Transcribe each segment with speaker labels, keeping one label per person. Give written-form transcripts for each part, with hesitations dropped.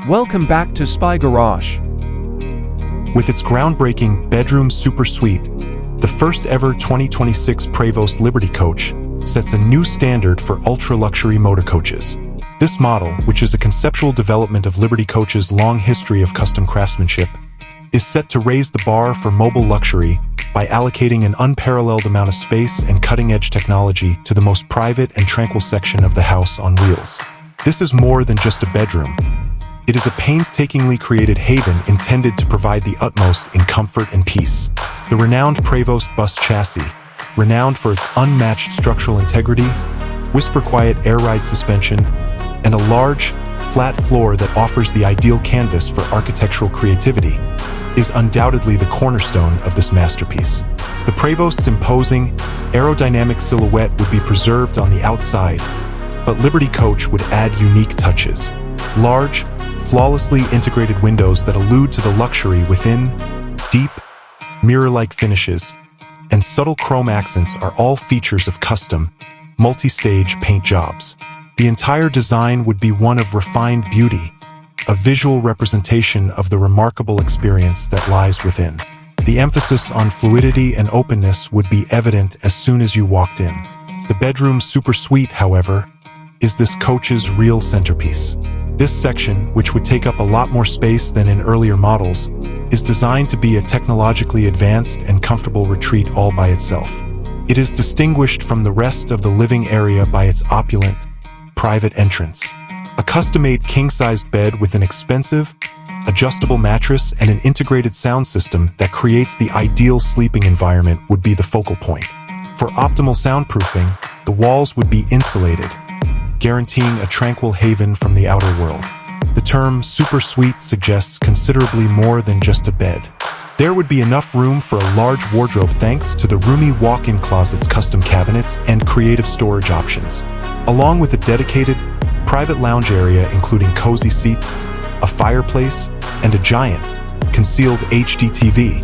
Speaker 1: Welcome back to Spy Garage.
Speaker 2: With its groundbreaking bedroom super suite, the first ever 2026 Prevost Liberty Coach sets a new standard for ultra-luxury motor coaches. This model, which is a conceptual development of Liberty Coach's long history of custom craftsmanship, is set to raise the bar for mobile luxury by allocating an unparalleled amount of space and cutting-edge technology to the most private and tranquil section of the house on wheels. This is more than just a bedroom. It is a painstakingly created haven intended to provide the utmost in comfort and peace. The renowned Prevost bus chassis, renowned for its unmatched structural integrity, whisper-quiet air-ride suspension, and a large, flat floor that offers the ideal canvas for architectural creativity, is undoubtedly the cornerstone of this masterpiece. The Prevost's imposing, aerodynamic silhouette would be preserved on the outside, but Liberty Coach would add unique touches. Large, flawlessly integrated windows that allude to the luxury within, deep, mirror-like finishes, and subtle chrome accents are all features of custom, multi-stage paint jobs. The entire design would be one of refined beauty, a visual representation of the remarkable experience that lies within. The emphasis on fluidity and openness would be evident as soon as you walked in. The bedroom super suite, however, is this coach's real centerpiece. This section, which would take up a lot more space than in earlier models, is designed to be a technologically advanced and comfortable retreat all by itself. It is distinguished from the rest of the living area by its opulent, private entrance. A custom-made king-sized bed with an expensive, adjustable mattress and an integrated sound system that creates the ideal sleeping environment would be the focal point. For optimal soundproofing, the walls would be insulated, guaranteeing a tranquil haven from the outer world. The term super suite suggests considerably more than just a bed. There would be enough room for a large wardrobe thanks to the roomy walk-in closet's custom cabinets and creative storage options, along with a dedicated, private lounge area including cozy seats, a fireplace, and a giant, concealed HD TV.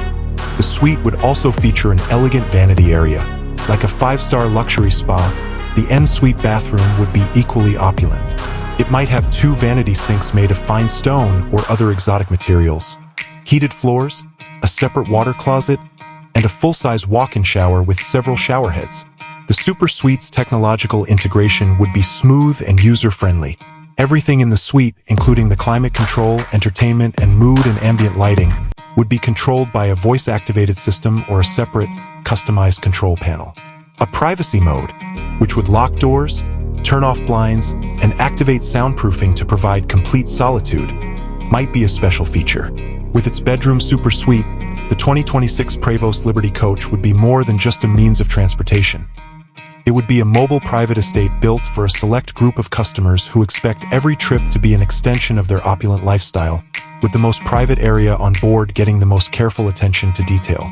Speaker 2: The suite would also feature an elegant vanity area. Like a five-star luxury spa, the en-suite bathroom would be equally opulent. It might have 2 vanity sinks made of fine stone or other exotic materials, heated floors, a separate water closet, and a full-size walk-in shower with several shower heads. The super suite's technological integration would be smooth and user-friendly. Everything in the suite, including the climate control, entertainment, and mood and ambient lighting, would be controlled by a voice-activated system or a separate, customized control panel. A privacy mode, which would lock doors, turn off blinds, and activate soundproofing to provide complete solitude, might be a special feature. With its bedroom super suite, the 2026 Prevost Liberty Coach would be more than just a means of transportation. It would be a mobile private estate built for a select group of customers who expect every trip to be an extension of their opulent lifestyle, with the most private area on board getting the most careful attention to detail.